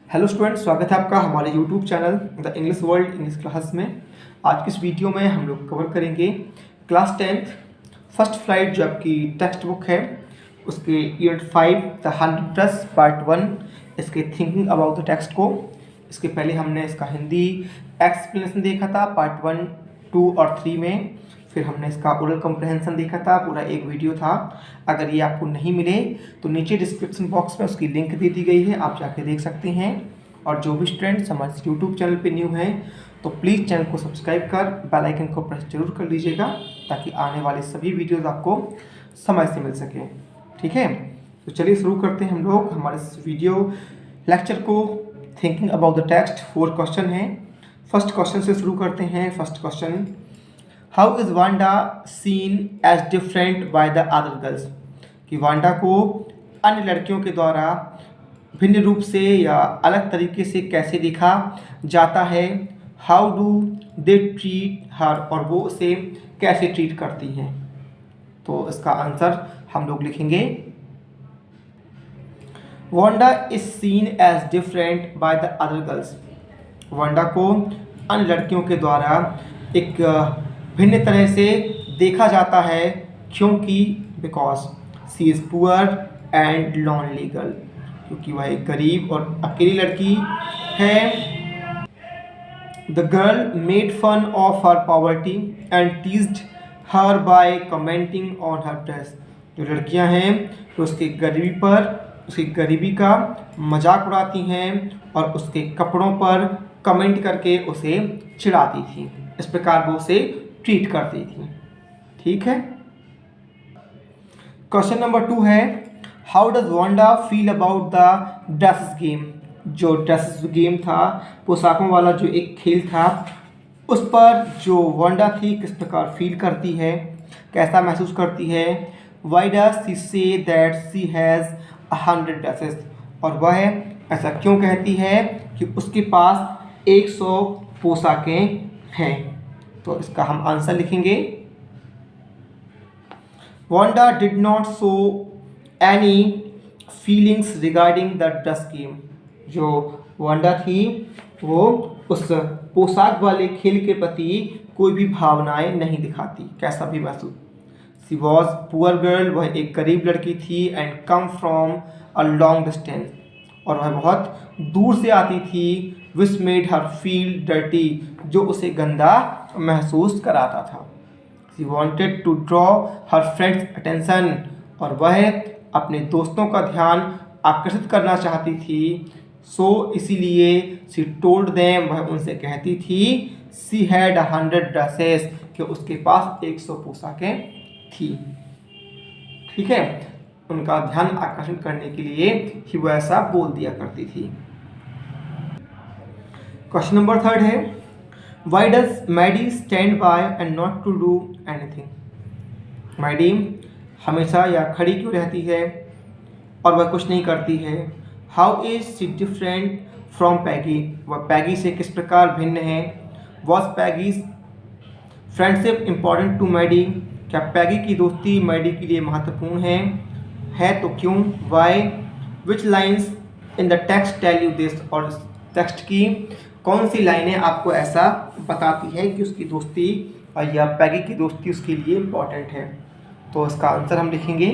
Hello student, स्वागत है आपका हमारे YouTube channel the English world English class में। आज की इस वीडियो में हम लोग कवर करेंगे क्लास 10th फर्स्ट फ्लाइट जो आपकी टेक्स्ट बुक है उसके यूनिट 5 द 100 पार्ट 1 इसके थिंकिंग अबाउट द टेक्स्ट को। इसके पहले हमने इसका हिंदी एक्सप्लेनेशन देखा था पार्ट 1, 2 और 3 में। फिर हमने इसका ओरल कम्प्रहेंशन देखा था, पूरा एक वीडियो था। अगर ये आपको नहीं मिले तो नीचे डिस्क्रिप्शन बॉक्स में उसकी लिंक दे दी गई है, आप जाके देख सकते हैं। और जो भी स्टूडेंट्स हमारे यूट्यूब चैनल पे न्यू हैं तो प्लीज़ चैनल को सब्सक्राइब कर बेल आइकन को प्रेस जरूर कर लीजिएगा ताकि आने वाले सभी वीडियोज़ आपको समय से मिल सके। ठीक है, तो चलिए शुरू करते हैं हम लोग हमारे इस वीडियो लेक्चर को। Thinking about the text 4 question हैं। फर्स्ट क्वेश्चन से शुरू करते हैं। First question, how is Wanda seen as different by the other girls? कि वांडा को अन्य लड़कियों के द्वारा भिन्न रूप से या अलग तरीके से कैसे देखा जाता है। How do they treat her? और वो उसे कैसे ट्रीट करती हैं। तो इसका आंसर हम लोग लिखेंगे, Wanda is seen as different by the other girls. Wanda को अन्य लड़कियों के द्वारा एक भिन्न तरह से देखा जाता है, क्योंकि because she is poor and lonely girl, क्योंकि वह एक गरीब और अकेली लड़की है। The girl made fun of her poverty and teased her by commenting on her dress. जो लड़कियां हैं तो उसकी गरीबी का मजाक उड़ाती हैं और उसके कपड़ों पर कमेंट करके उसे चिढ़ाती थी। इस प्रकार वो उसे ट्रीट करती थी। ठीक है। क्वेश्चन नंबर 2 है, how does Wanda feel about the dresses game? जो ड्रेसेस गेम था, पोशाकों वाला जो एक खेल था, उस पर जो वांडा थी किस प्रकार फील करती है, कैसा महसूस करती है। Why does she say that she has 100 dresses? और वह ऐसा क्यों कहती है कि उसके पास 100 पोशाकें हैं। तो इसका हम आंसर लिखेंगे, Wanda did not show any feelings regarding the dress game. जो वांडा थी वो उस पोशाक वाले खेल के प्रति कोई भी भावनाएं नहीं दिखाती, कैसा भी महसूस। शी वॉज पुअर गर्ल, वह एक गरीब लड़की थी। And come from a long distance, और वह बहुत दूर से आती थी। Which made her feel dirty, जो उसे गंदा महसूस कराता था। She wanted to draw her friends attention, और वह अपने दोस्तों का ध्यान आकर्षित करना चाहती थी। सो इसीलिए शी टोल्ड देम, वह उनसे कहती थी, शी हैड 100 ड्रेसेस, कि उसके पास 100 पोशाकें थी। ठीक है, उनका ध्यान आकर्षण करने के लिए ही वह ऐसा बोल दिया करती थी। क्वेश्चन नंबर 3 है, why does Maddie stand by and not to do anything? Maddie हमेशा या खड़ी क्यों रहती है और वह कुछ नहीं करती है। How is she different from Peggy? वह पैगी से किस प्रकार भिन्न है। Was Peggy's friendship important to Maddie? क्या पैगी की दोस्ती मैडी के लिए महत्वपूर्ण है तो क्यों। Why? Which lines in the text tell you this? और टेक्स्ट की कौन सी लाइनें आपको ऐसा बताती है कि उसकी दोस्ती या पैगी की दोस्ती उसके लिए इम्पॉर्टेंट है। तो इसका आंसर हम लिखेंगे,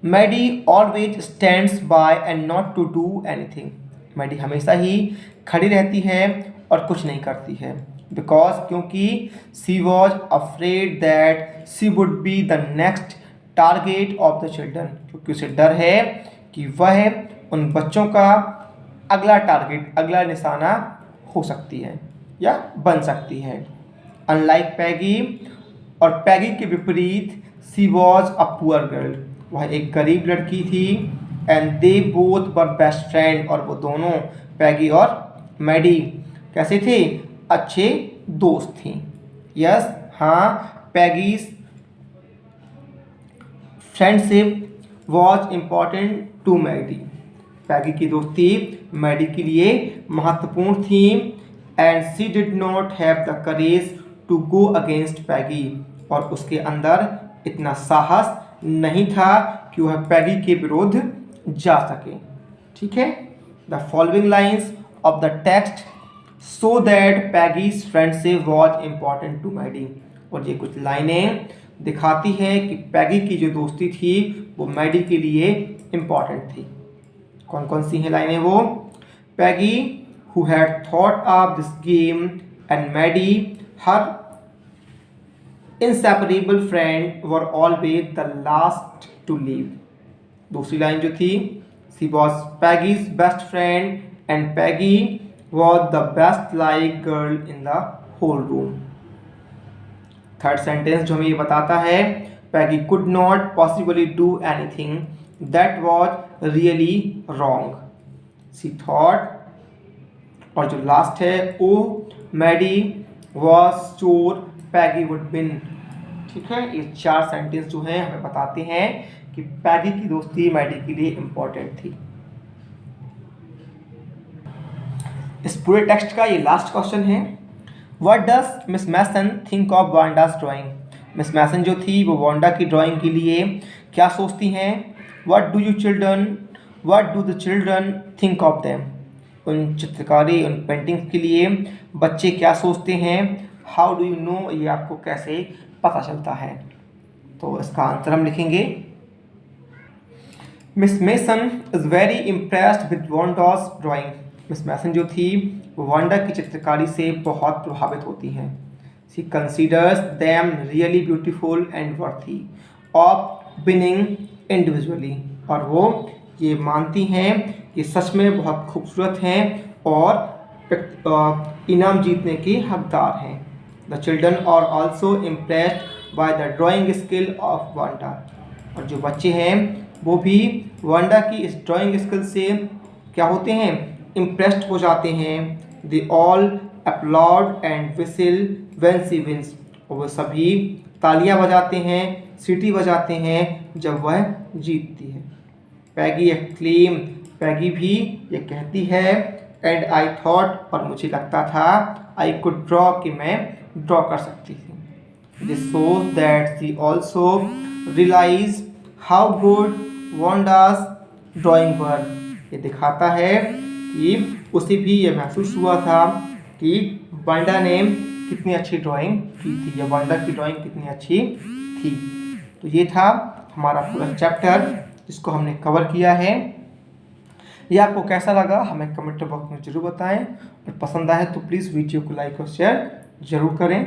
Maddie always stands by and not to do anything. Maddie हमेशा ही खड़ी रहती है और कुछ नहीं करती है। बिकॉज, क्योंकि she was afraid that she would be the next target of the children, क्योंकि उसे डर है कि वह उन बच्चों का अगला टारगेट, अगला निशाना हो सकती है या बन सकती है। अनलाइक पैगी, और पैगी के विपरीत, she was a poor girl, वह एक गरीब लड़की थी। And they both were best friend, और वो दोनों पैगी और मैडी कैसे थे, अच्छे दोस्त थी। यस, हाँ, Peggy's friendship was important to Maddie. Peggy की दोस्ती मैडी के लिए महत्वपूर्ण थी। And she did not have the courage to go against Peggy, और उसके अंदर इतना साहस नहीं था कि वह पैगी के विरुद्ध जा सके। ठीक है। The following lines of the text so that Peggy's friendship was important to Maddie. और ये कुछ लाइनें दिखाती हैं कि पैगी की जो दोस्ती थी वो मैडी के लिए इम्पॉर्टेंट थी। कौन कौन सी हैं लाइनें वो? Peggy who had thought of this game and Maddie her inseparable friend were always the last to leave। दूसरी लाइन जो थी, she was Peggy's best friend and Peggy was the best like girl in the whole room। Third sentence जो हमें ये बताता है, Peggy could not possibly do anything that was really wrong, she thought। और जो last है, oh Maddie was sure Peggy would win. ठीक है, ये चार सेंटेंस जो हैं हमें बताते हैं कि पैगी की दोस्ती मैडी के लिए इंपॉर्टेंट थी। इस पूरे टेक्स्ट का ये लास्ट क्वेश्चन है, what does Miss Mason think of Wanda's drawing. Miss Mason जो थी वो वांडा की ड्राइंग के लिए क्या सोचती हैं? What do the children think of them. उन चित्रकारी, उन पेंटिंग्स के लिए बच्चे क्या सोचते हैं? हाउ डू यू नो, ये आपको कैसे पता चलता है? तो इसका आंसर हम लिखेंगे, Miss Mason is very impressed with Wanda's drawing. Miss Mason जो थी वो वांडा की चित्रकारी से बहुत प्रभावित होती हैं। She considers them really beautiful and worthy of winning individually. और वो ये मानती हैं कि सच में बहुत खूबसूरत हैं और इनाम जीतने के हकदार हैं। The children are also impressed by the drawing skill of Wanda। और जो बच्चे हैं वो भी वांडा की इस ड्राइंग स्किल से क्या होते हैं? इम्प्रेस्ड हो जाते हैं। They all applaud and whistle when she wins। और वो सभी तालियां बजाते हैं, सीटी बजाते हैं जब वह जीतती है। पैगी एक्लेम, पैगी भी ये कहती है, एंड आई थॉट, और मुझे लगता था, आई कुड ड्रॉ, कि मैं ड्रॉ कर सकती थी। This shows that she also realise how good Wanda's drawing were. ये दिखाता है कि उसे भी ये महसूस हुआ था कि वांडा ने कितनी अच्छी ड्राइंग की थी, या वांडा की ड्राइंग कितनी अच्छी थी। तो ये था हमारा पूरा चैप्टर जिसको हमने कवर किया है। ये आपको कैसा लगा हमें कमेंट बॉक्स में ज़रूर बताएं, और पसंद आए तो प्लीज़ वीडियो को लाइक और शेयर ज़रूर करें।